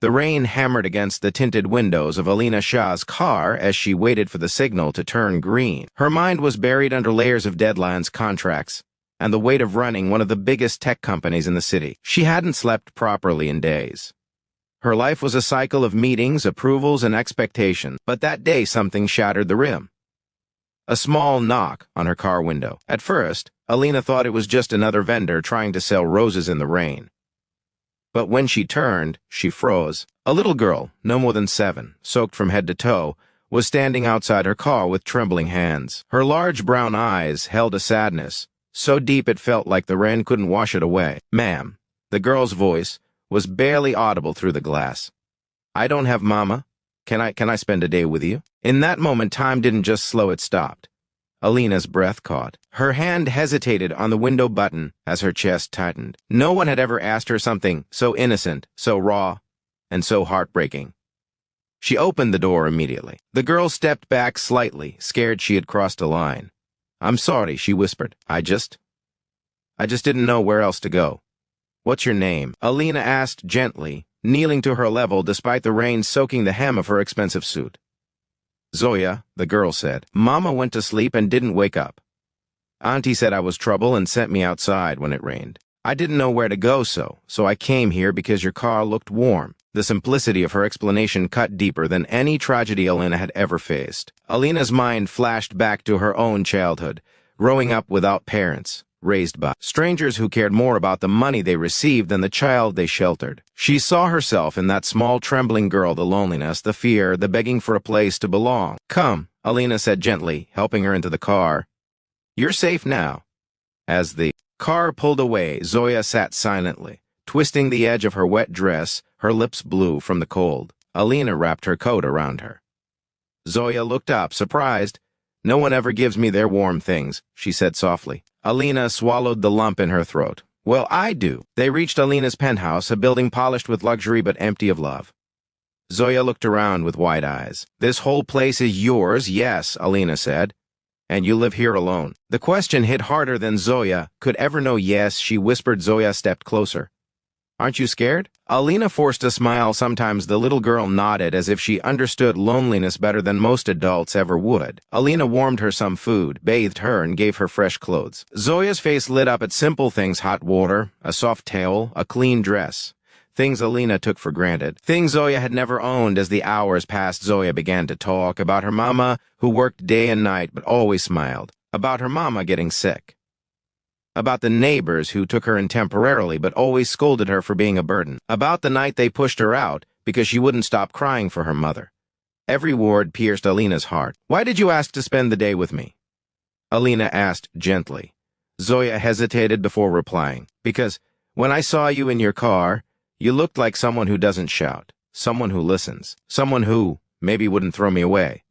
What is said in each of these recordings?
The rain hammered against the tinted windows of Alina Shah's car as she waited for the signal to turn green. Her mind was buried under layers of deadlines, contracts, and the weight of running one of the biggest tech companies in the city. She hadn't slept properly in days. Her life was a cycle of meetings, approvals, and expectations, but that day something shattered the rim. A small knock on her car window. At first, Alina thought it was just another vendor trying to sell roses in the rain. But when she turned, she froze. A little girl, no more than 7, soaked from head to toe, was standing outside her car with trembling hands. Her large brown eyes held a sadness, so deep it felt like the rain couldn't wash it away. "Ma'am," the girl's voice was barely audible through the glass. "I don't have mama. Can I spend a day with you?" In that moment, time didn't just slow, it stopped. Alina's breath caught. Her hand hesitated on the window button as her chest tightened. No one had ever asked her something so innocent, so raw, and so heartbreaking. She opened the door immediately. The girl stepped back slightly, scared she had crossed a line. "I'm sorry," she whispered. I just didn't know where else to go." "What's your name?" Alina asked gently, kneeling to her level despite the rain soaking the hem of her expensive suit. "Zoya," the girl said. "Mama went to sleep and didn't wake up. Auntie said I was trouble and sent me outside when it rained. I didn't know where to go, so I came here because your car looked warm." The simplicity of her explanation cut deeper than any tragedy Alina had ever faced. Alina's mind flashed back to her own childhood, growing up without parents, raised by strangers who cared more about the money they received than the child they sheltered. She saw herself in that small, trembling girl, the loneliness, the fear, the begging for a place to belong. "Come," Alina said gently, helping her into the car. "You're safe now." As the car pulled away, Zoya sat silently, twisting the edge of her wet dress, her lips blue from the cold. Alina wrapped her coat around her. Zoya looked up, surprised. "No one ever gives me their warm things," she said softly. Alina swallowed the lump in her throat. "Well, I do." They reached Alina's penthouse, a building polished with luxury but empty of love. Zoya looked around with wide eyes. "This whole place is yours, yes," Alina said. "And you live here alone." The question hit harder than Zoya could ever know. "Yes," she whispered. Zoya stepped closer. "Aren't you scared?" Alina forced a smile. Sometimes the little girl nodded as if she understood loneliness better than most adults ever would. Alina warmed her some food, bathed her, and gave her fresh clothes. Zoya's face lit up at simple things: hot water, a soft towel, a clean dress. Things Alina took for granted. Things Zoya had never owned. As the hours passed, Zoya began to talk about her mama, who worked day and night but always smiled. About her mama getting sick. About the neighbors who took her in temporarily but always scolded her for being a burden. About the night they pushed her out because she wouldn't stop crying for her mother. Every word pierced Alina's heart. "Why did you ask to spend the day with me?" Alina asked gently. Zoya hesitated before replying. "Because when I saw you in your car, you looked like someone who doesn't shout, someone who listens, someone who maybe wouldn't throw me away."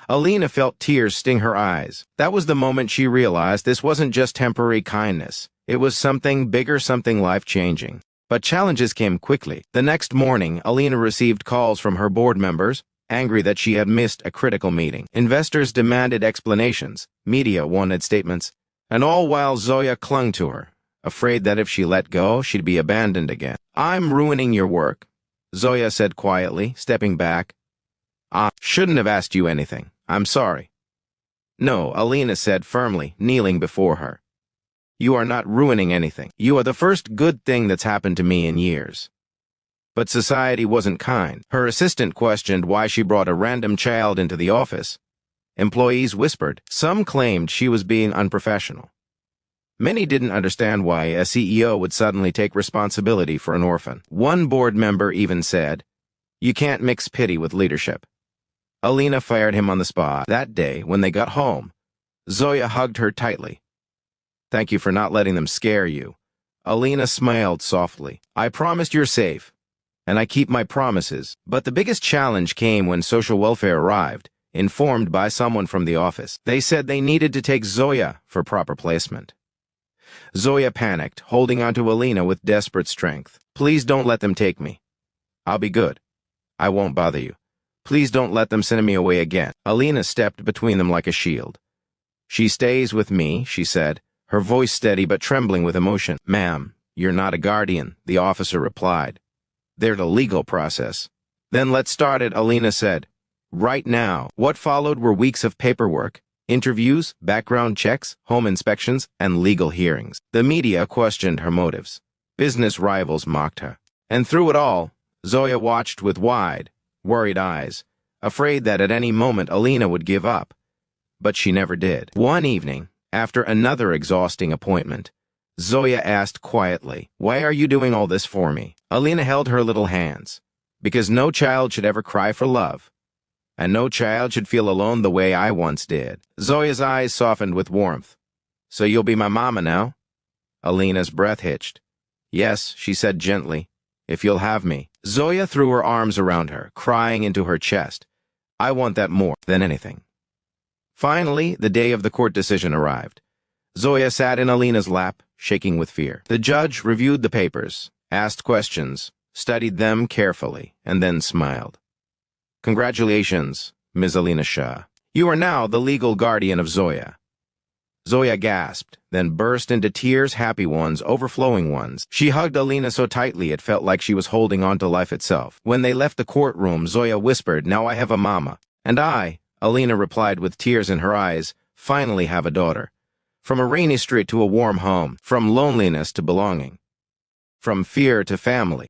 Alina felt tears sting her eyes. That was the moment she realized this wasn't just temporary kindness. It was something bigger, something life-changing. But challenges came quickly. The next morning, Alina received calls from her board members, angry that she had missed a critical meeting. Investors demanded explanations. Media wanted statements. And all while Zoya clung to her, afraid that if she let go, she'd be abandoned again. "I'm ruining your work," Zoya said quietly, stepping back. "I shouldn't have asked you anything. I'm sorry." "No," Alina said firmly, kneeling before her. "You are not ruining anything. You are the first good thing that's happened to me in years." But society wasn't kind. Her assistant questioned why she brought a random child into the office. Employees whispered. Some claimed she was being unprofessional. Many didn't understand why a CEO would suddenly take responsibility for an orphan. One board member even said, "You can't mix pity with leadership." Alina fired him on the spot. That day, when they got home, Zoya hugged her tightly. "Thank you for not letting them scare you." Alina smiled softly. "I promised you're safe, and I keep my promises." But the biggest challenge came when social welfare arrived, informed by someone from the office. They said they needed to take Zoya for proper placement. Zoya panicked, holding onto Alina with desperate strength. "Please don't let them take me. I'll be good. I won't bother you. Please don't let them send me away again." Alina stepped between them like a shield. "She stays with me," she said, her voice steady but trembling with emotion. "Ma'am, you're not a guardian," the officer replied. They're the legal process. Then let's start it, Alina said. Right now. What followed were weeks of paperwork, interviews, background checks, home inspections, and legal hearings. The media questioned her motives. Business rivals mocked her. And through it all, Zoya watched with wide, worried eyes, afraid that at any moment Alina would give up. But she never did. One evening, after another exhausting appointment, Zoya asked quietly, "Why are you doing all this for me?" Alina held her little hands. "Because no child should ever cry for love. And no child should feel alone the way I once did." Zoya's eyes softened with warmth. "So you'll be my mama now?" Alina's breath hitched. "Yes," she said gently, "if you'll have me." Zoya threw her arms around her, crying into her chest. "I want that more than anything." Finally, the day of the court decision arrived. Zoya sat in Alina's lap, shaking with fear. The judge reviewed the papers, asked questions, studied them carefully, and then smiled. "Congratulations, Ms. Alina Shah. You are now the legal guardian of Zoya." Zoya gasped, then burst into tears, happy ones, overflowing ones. She hugged Alina so tightly it felt like she was holding on to life itself. When they left the courtroom, Zoya whispered, "Now I have a mama." "And I," Alina replied with tears in her eyes, "finally have a daughter. From a rainy street to a warm home, from loneliness to belonging, from fear to family."